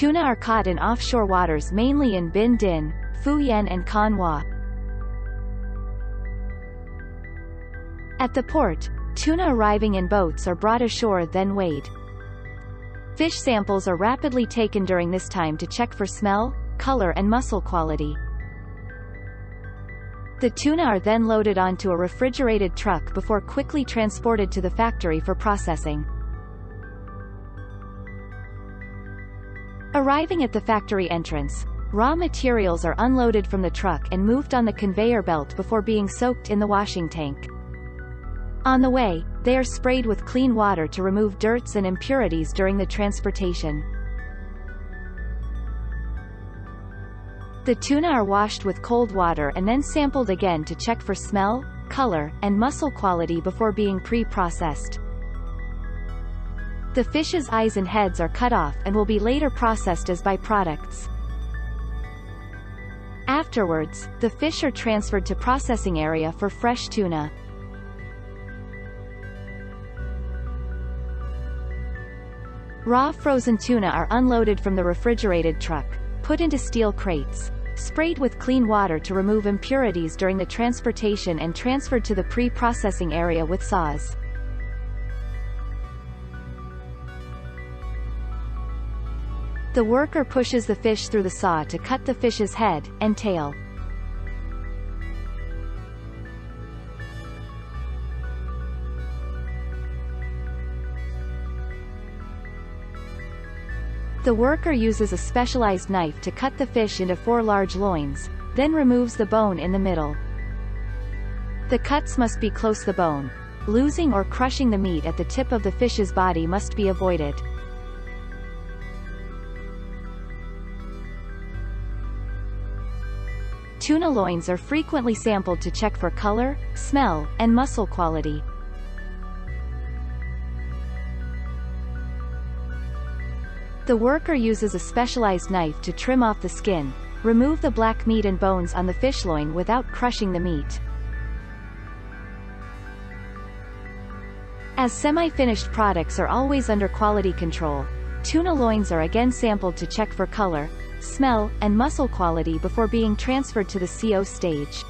Tuna are caught in offshore waters mainly in Binh Dinh, Phu Yen and Con Hoa. At the port, tuna arriving in boats are brought ashore then weighed. Fish samples are rapidly taken during this time to check for smell, color and muscle quality. The tuna are then loaded onto a refrigerated truck before quickly transported to the factory for processing. Arriving at the factory entrance, raw materials are unloaded from the truck and moved on the conveyor belt before being soaked in the washing tank. On the way, they are sprayed with clean water to remove dirts and impurities during the transportation. The tuna are washed with cold water and then sampled again to check for smell, color, and muscle quality before being pre-processed. The fish's eyes and heads are cut off and will be later processed as byproducts. Afterwards, the fish are transferred to processing area for fresh tuna. Raw frozen tuna are unloaded from the refrigerated truck, put into steel crates, sprayed with clean water to remove impurities during the transportation and transferred to the pre-processing area with saws. The worker pushes the fish through the saw to cut the fish's head and tail. The worker uses a specialized knife to cut the fish into 4 large loins, then removes the bone in the middle. The cuts must be close to the bone. Losing or crushing the meat at the tip of the fish's body must be avoided. Tuna loins are frequently sampled to check for color, smell, and muscle quality. The worker uses a specialized knife to trim off the skin, remove the black meat and bones on the fish loin without crushing the meat. As semi-finished products are always under quality control, tuna loins are again sampled to check for color, smell, and muscle quality before being transferred to the CO stage.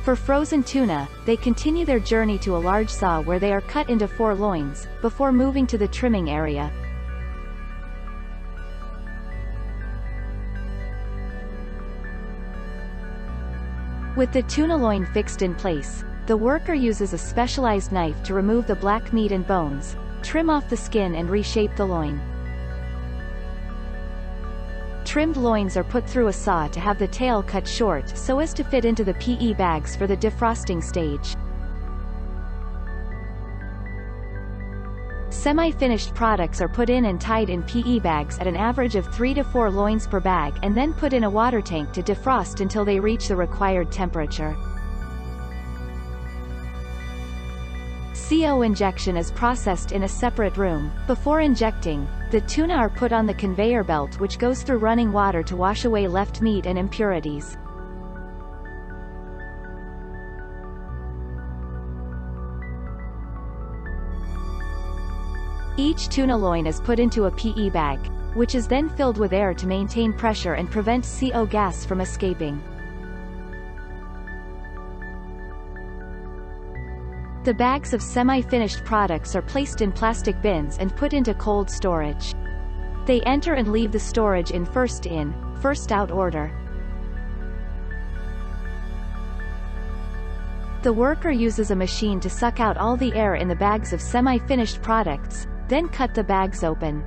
For frozen tuna, they continue their journey to a large saw where they are cut into 4 loins, before moving to the trimming area. With the tuna loin fixed in place, the worker uses a specialized knife to remove the black meat and bones, trim off the skin and reshape the loin. Trimmed loins are put through a saw to have the tail cut short so as to fit into the PE bags for the defrosting stage. Semi-finished products are put in and tied in PE bags at an average of 3 to 4 loins per bag and then put in a water tank to defrost until they reach the required temperature. CO injection is processed in a separate room. Before injecting, the tuna are put on the conveyor belt which goes through running water to wash away left meat and impurities. Each tuna loin is put into a PE bag, which is then filled with air to maintain pressure and prevent CO gas from escaping. The bags of semi-finished products are placed in plastic bins and put into cold storage. They enter and leave the storage in first in, first out order. The worker uses a machine to suck out all the air in the bags of semi-finished products, then cut the bags open.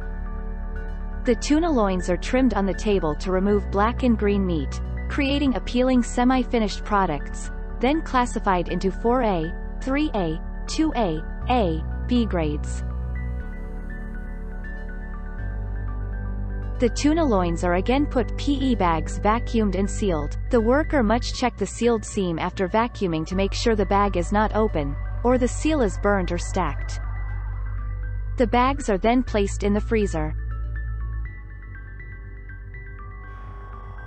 The tuna loins are trimmed on the table to remove black and green meat, creating appealing semi-finished products, then classified into 4A, 3A, 2A, A, B grades. The tuna loins are again put PE bags vacuumed and sealed. The worker must check the sealed seam after vacuuming to make sure the bag is not open, or the seal is burnt or stacked. The bags are then placed in the freezer.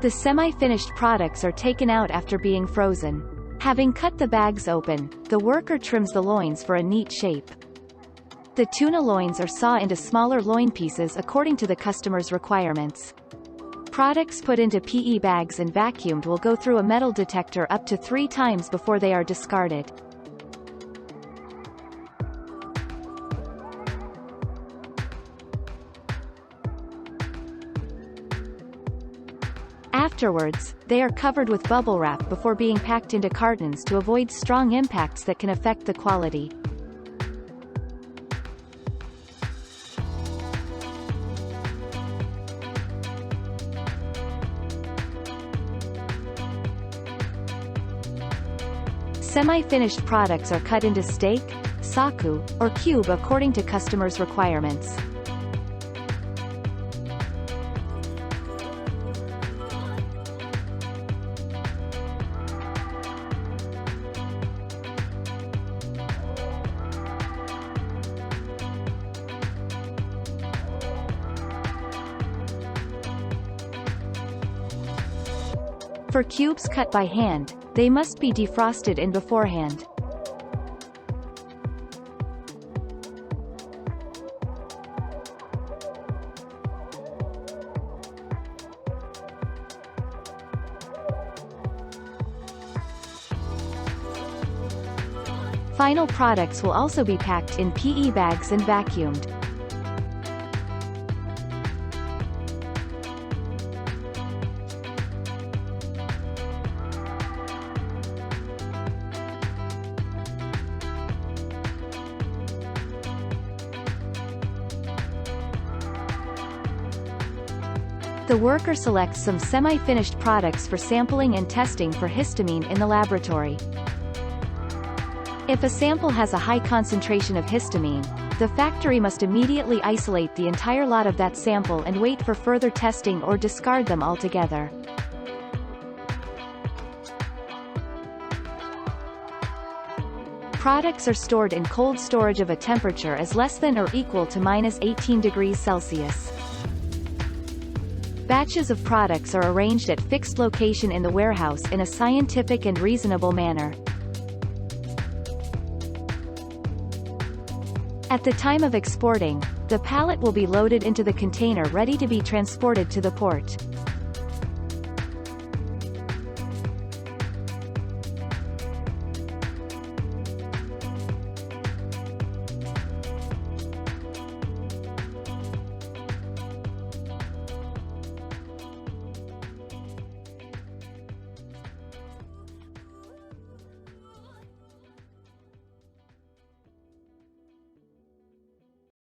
The semi-finished products are taken out after being frozen. Having cut the bags open, the worker trims the loins for a neat shape. The tuna loins are sawn into smaller loin pieces according to the customer's requirements. Products put into PE bags and vacuumed will go through a metal detector up to 3 times before they are discarded. Afterwards, they are covered with bubble wrap before being packed into cartons to avoid strong impacts that can affect the quality. Semi-finished products are cut into steak, saku, or cube according to customers' requirements. For cubes cut by hand, they must be defrosted in beforehand. Final products will also be packed in PE bags and vacuumed. The worker selects some semi-finished products for sampling and testing for histamine in the laboratory. If a sample has a high concentration of histamine, the factory must immediately isolate the entire lot of that sample and wait for further testing or discard them altogether. Products are stored in cold storage of a temperature as less than or equal to -18 degrees Celsius. Batches of products are arranged at fixed location in the warehouse in a scientific and reasonable manner. At the time of exporting, the pallet will be loaded into the container ready to be transported to the port.